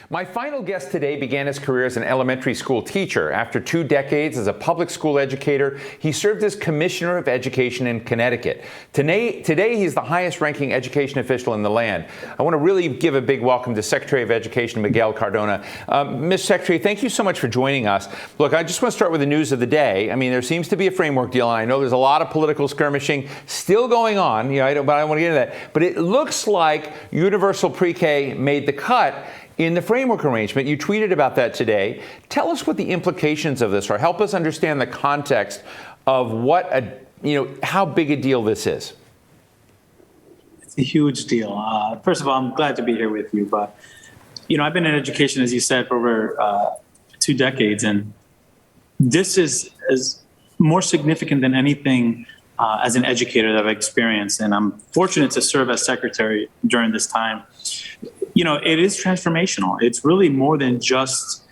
My final guest today began his career as an elementary school teacher. After 2 decades as a public school educator, he served as Commissioner of Education in Connecticut. Today, he's the highest-ranking education official in the land. I want to really give a big welcome to Secretary of Education Miguel Cardona. Ms. Secretary, thank you so much for joining us. Look, I just want to start with the news of the day. I mean, there seems to be a framework deal, and I know there's a lot of political skirmishing still going on, but I don't want to get into that. But it looks like universal pre-K made the cut in the framework arrangement. You tweeted about that today. Tell us what the implications of this are. Help us understand the context of how big a deal this is. It's a huge deal. First of all, I'm glad to be here with you. But, I've been in education, as you said, for over 2 decades. And this is more significant than anything as an educator that I've experienced. And I'm fortunate to serve as secretary during this time. It is transformational. It's really more than just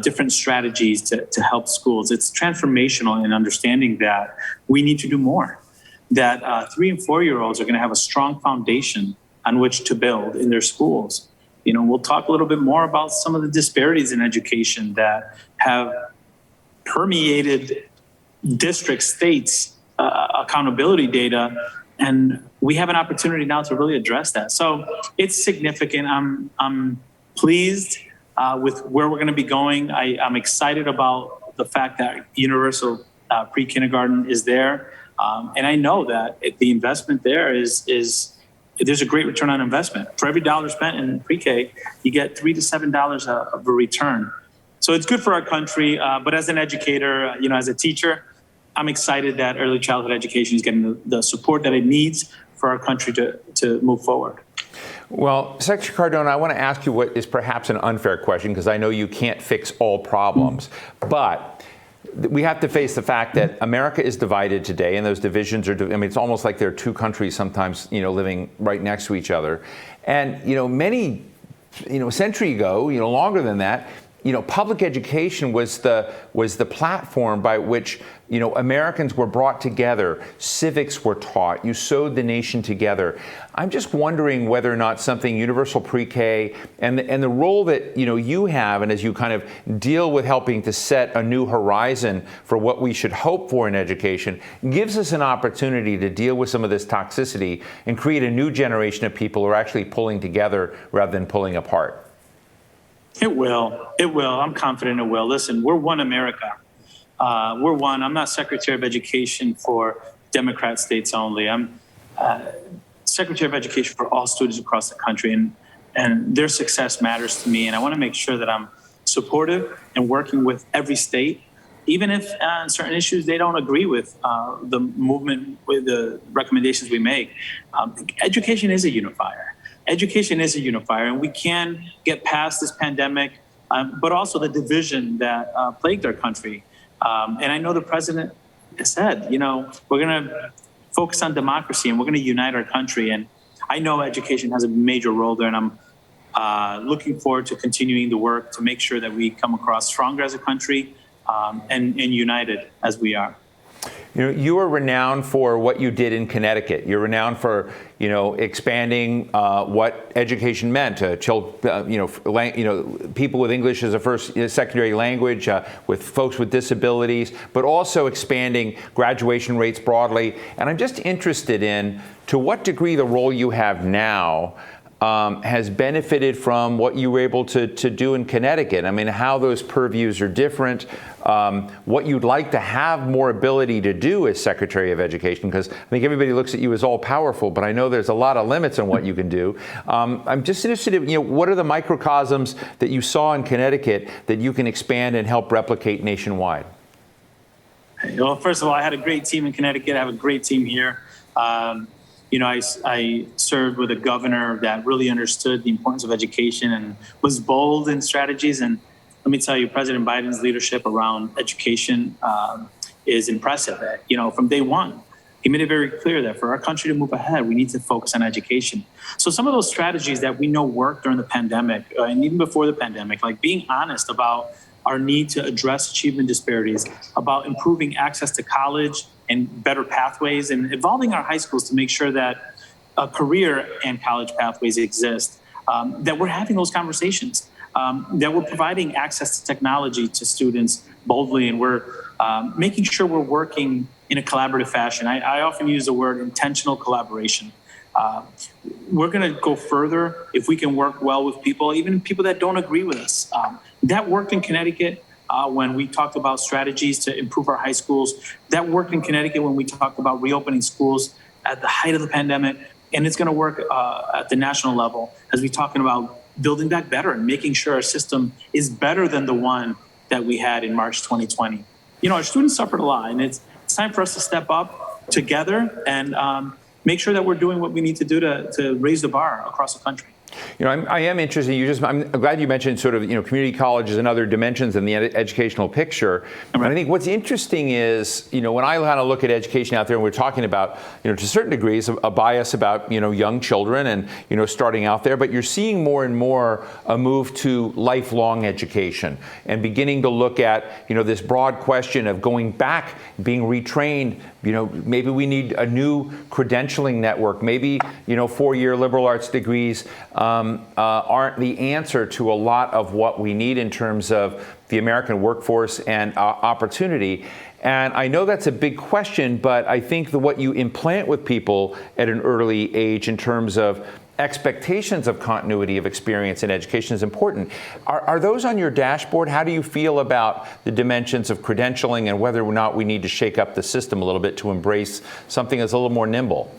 different strategies to help schools. It's transformational in understanding that we need to do more, that 3 and 4-year-olds are going to have a strong foundation on which to build in their schools. We'll talk a little bit more about some of the disparities in education that have permeated district, states, accountability data, and we have an opportunity now to really address that. So it's significant. I'm pleased with where we're going to be going. I'm excited about the fact that universal pre-kindergarten is there. And I know that the investment there is there's a great return on investment. For every dollar spent in pre-K, you get $3 to $7 of a return. So it's good for our country. But as an educator, as a teacher, I'm excited that early childhood education is getting the support that it needs for our country to move forward. Well, Secretary Cardona, I want to ask you what is perhaps an unfair question, because I know you can't fix all problems. But we have to face the fact that America is divided today, and those divisions are, it's almost like there are 2 countries sometimes, living right next to each other. And, many, a century ago, longer than that, public education was the platform by which, Americans were brought together, civics were taught, you sewed the nation together. I'm just wondering whether or not something universal pre-K and the role that, you have, and as you kind of deal with helping to set a new horizon for what we should hope for in education, gives us an opportunity to deal with some of this toxicity and create a new generation of people who are actually pulling together rather than pulling apart. It will. It will. I'm confident it will. Listen, we're one America. We're one. I'm not Secretary of Education for Democrat states only. I'm Secretary of Education for all students across the country, and their success matters to me. And I want to make sure that I'm supportive and working with every state, even if on certain issues they don't agree with the movement, with the recommendations we make. Education is a unifier. Education is a unifier, and we can get past this pandemic, but also the division that plagued our country. And I know the president has said, we're going to focus on democracy and we're going to unite our country. And I know education has a major role there, and I'm looking forward to continuing the work to make sure that we come across stronger as a country and united as we are. You are renowned for what you did in Connecticut. You're renowned for, expanding what education meant to people with English as a first secondary language, with folks with disabilities, but also expanding graduation rates broadly. And I'm just interested in to what degree the role you have now has benefited from what you were able to do in Connecticut. How those purviews are different, what you'd like to have more ability to do as Secretary of Education, because I think everybody looks at you as all powerful, but I know there's a lot of limits on what you can do. I'm just interested in, what are the microcosms that you saw in Connecticut that you can expand and help replicate nationwide? Well, first of all, I had a great team in Connecticut. I have a great team here. I served with a governor that really understood the importance of education and was bold in strategies. And let me tell you, President Biden's leadership around education is impressive. From day one, he made it very clear that for our country to move ahead, we need to focus on education. So some of those strategies that we know worked during the pandemic and even before the pandemic, like being honest about our need to address achievement disparities, about improving access to college and better pathways, and evolving our high schools to make sure that career and college pathways exist, that we're having those conversations. that we're providing access to technology to students boldly, and we're making sure we're working in a collaborative fashion. I often use the word intentional collaboration. We're going to go further if we can work well with people, even people that don't agree with us. That worked in Connecticut when we talked about strategies to improve our high schools. That worked in Connecticut when we talked about reopening schools at the height of the pandemic. And it's going to work at the national level as we're talking about building back better and making sure our system is better than the one that we had in March 2020. You know, our students suffered a lot, and it's time for us to step up together and make sure that we're doing what we need to do to raise the bar across the country. You know, I am interested. I'm glad you mentioned sort of, community colleges and other dimensions in the educational picture. And I think what's interesting is, when I kind of look at education out there, and we're talking about, to certain degrees, a bias about, young children and, starting out there. But you're seeing more and more a move to lifelong education and beginning to look at, this broad question of going back, being retrained. Maybe we need a new credentialing network. Maybe, 4-year liberal arts degrees aren't the answer to a lot of what we need in terms of the American workforce and opportunity. And I know that's a big question, but I think that what you implant with people at an early age in terms of expectations of continuity of experience in education is important. Are those on your dashboard? How do you feel about the dimensions of credentialing and whether or not we need to shake up the system a little bit to embrace something that's a little more nimble?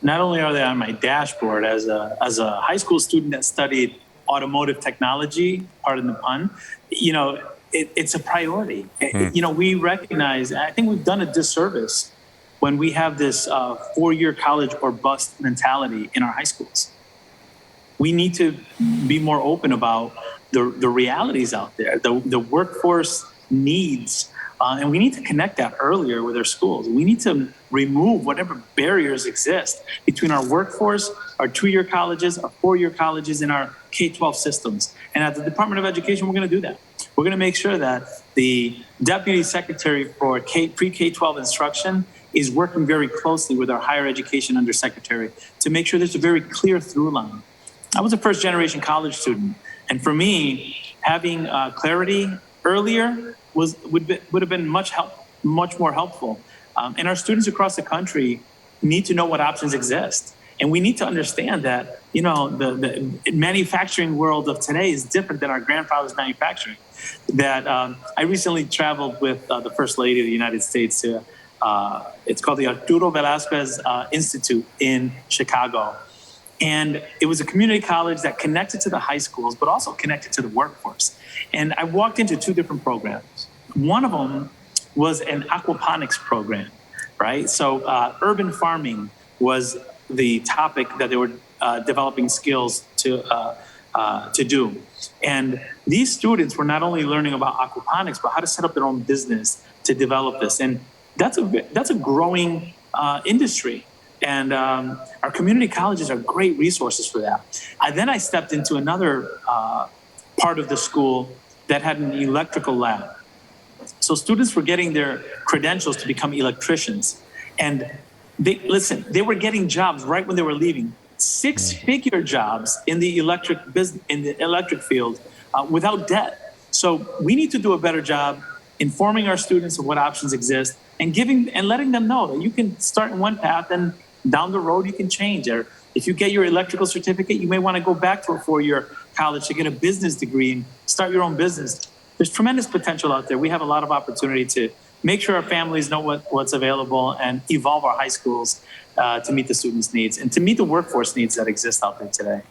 Not only are they on my dashboard as a high school student that studied automotive technology, pardon the pun, it's a priority. We recognize, I think we've done a disservice when we have this 4-year college or bust mentality in our high schools. We need to be more open about the realities out there, the workforce needs, and we need to connect that earlier with our schools. We need to remove whatever barriers exist between our workforce, our 2-year colleges, our 4-year colleges, and our K-12 systems. And at the Department of Education, we're going to do that. We're going to make sure that the Deputy Secretary for Pre-K-12 instruction is working very closely with our Higher Education Undersecretary to make sure there's a very clear through line. I was a first-generation college student, and for me, having clarity earlier would have been much more helpful. And our students across the country need to know what options exist. And we need to understand that, the manufacturing world of today is different than our grandfather's manufacturing. That I recently traveled with the First Lady of the United States to, it's called the Arturo Velázquez Institute in Chicago. And it was a community college that connected to the high schools, but also connected to the workforce. And I walked into 2 different programs. One of them was an aquaponics program, right? So urban farming was the topic that they were developing skills to do. And these students were not only learning about aquaponics, but how to set up their own business to develop this. And that's a growing industry. And our community colleges are great resources for that. Then I stepped into another part of the school that had an electrical lab. So students were getting their credentials to become electricians. And they were getting jobs right when they were leaving. 6-figure jobs in the electric business, in the electric field, without debt. So we need to do a better job informing our students of what options exist and letting them know that you can start in one path and down the road you can change. Or if you get your electrical certificate, you may want to go back to a 4-year college to get a business degree and start your own business. There's tremendous potential out there. We have a lot of opportunity to make sure our families know what's available and evolve our high schools to meet the students' needs and to meet the workforce needs that exist out there today.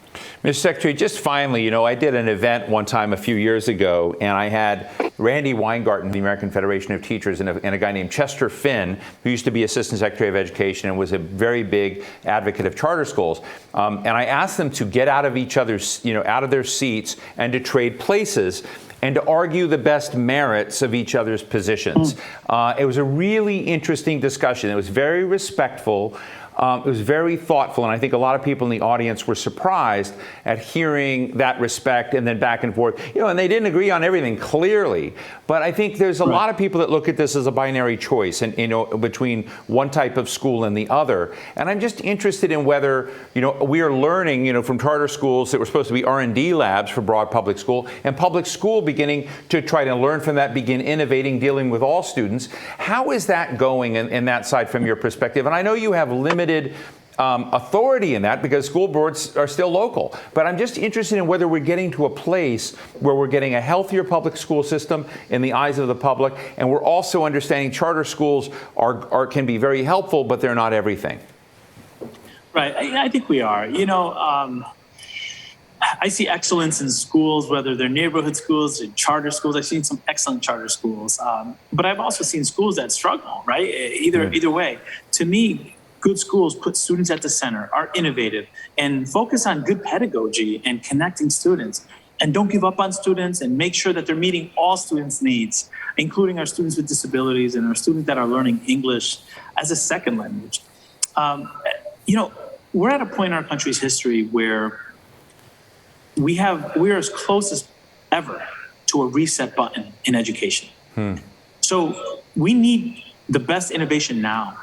Mr. Secretary, just finally, I did an event one time a few years ago, and I had Randy Weingarten, the American Federation of Teachers, and a guy named Chester Finn, who used to be Assistant Secretary of Education and was a very big advocate of charter schools. And I asked them to get out of each other's, out of their seats and to trade places and to argue the best merits of each other's positions. It was a really interesting discussion. It was very respectful. It was very thoughtful, and I think a lot of people in the audience were surprised at hearing that respect and then back and forth. And they didn't agree on everything, clearly. But I think there's a lot of people that look at this as a binary choice, and between one type of school and the other. And I'm just interested in whether, we are learning, from charter schools that were supposed to be R&D labs for broad public school, and public school beginning to try to learn from that, begin innovating, dealing with all students. How is that going in that side from your perspective? And I know you have limited authority in that because school boards are still local. But I'm just interested in whether we're getting to a place where we're getting a healthier public school system in the eyes of the public, and we're also understanding charter schools can be very helpful, but they're not everything. Right. I think we are. I see excellence in schools, whether they're neighborhood schools or charter schools. I've seen some excellent charter schools, but I've also seen schools that struggle, right? Either way. To me, good schools put students at the center, are innovative, and focus on good pedagogy and connecting students. And don't give up on students, and make sure that they're meeting all students' needs, including our students with disabilities and our students that are learning English as a second language. We're at a point in our country's history where we're as close as ever to a reset button in education. So we need the best innovation now.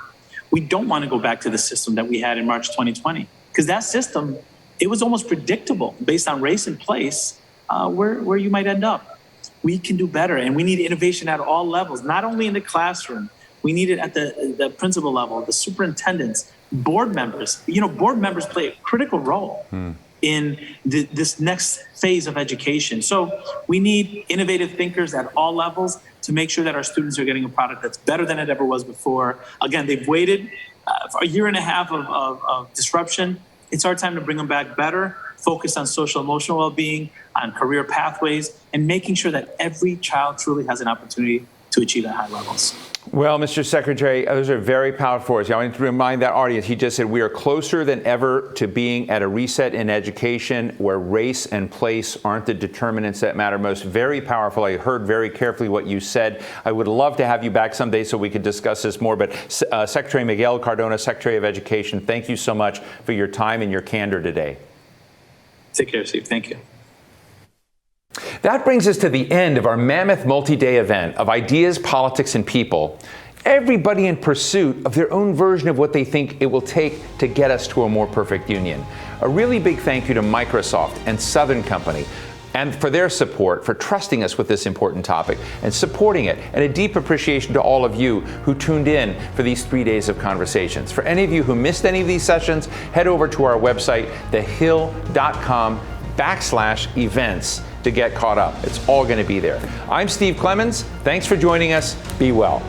We don't want to go back to the system that we had in March 2020, because that system, it was almost predictable based on race and place where you might end up. We can do better, and we need innovation at all levels, not only in the classroom. We need it at the principal level, the superintendents, board members. Board members play a critical role in this next phase of education. So we need innovative thinkers at all levels to make sure that our students are getting a product that's better than it ever was before. Again, they've waited for a year and a half of disruption. It's our time to bring them back better, focused on social emotional well-being, on career pathways, and making sure that every child truly has an opportunity to achieve at high levels. Well, Mr. Secretary, those are very powerful words. I want to remind that audience, he just said we are closer than ever to being at a reset in education where race and place aren't the determinants that matter most. Very powerful. I heard very carefully what you said. I would love to have you back someday so we could discuss this more. But Secretary Miguel Cardona, Secretary of Education, thank you so much for your time and your candor today. Take care, Steve. Thank you. That brings us to the end of our mammoth multi-day event of ideas, politics, and people. Everybody in pursuit of their own version of what they think it will take to get us to a more perfect union. A really big thank you to Microsoft and Southern Company and for their support, for trusting us with this important topic and supporting it, and a deep appreciation to all of you who tuned in for these 3 days of conversations. For any of you who missed any of these sessions, head over to our website, thehill.com/events. to get caught up. It's all going to be there. I'm Steve Clemons. Thanks for joining us. Be well.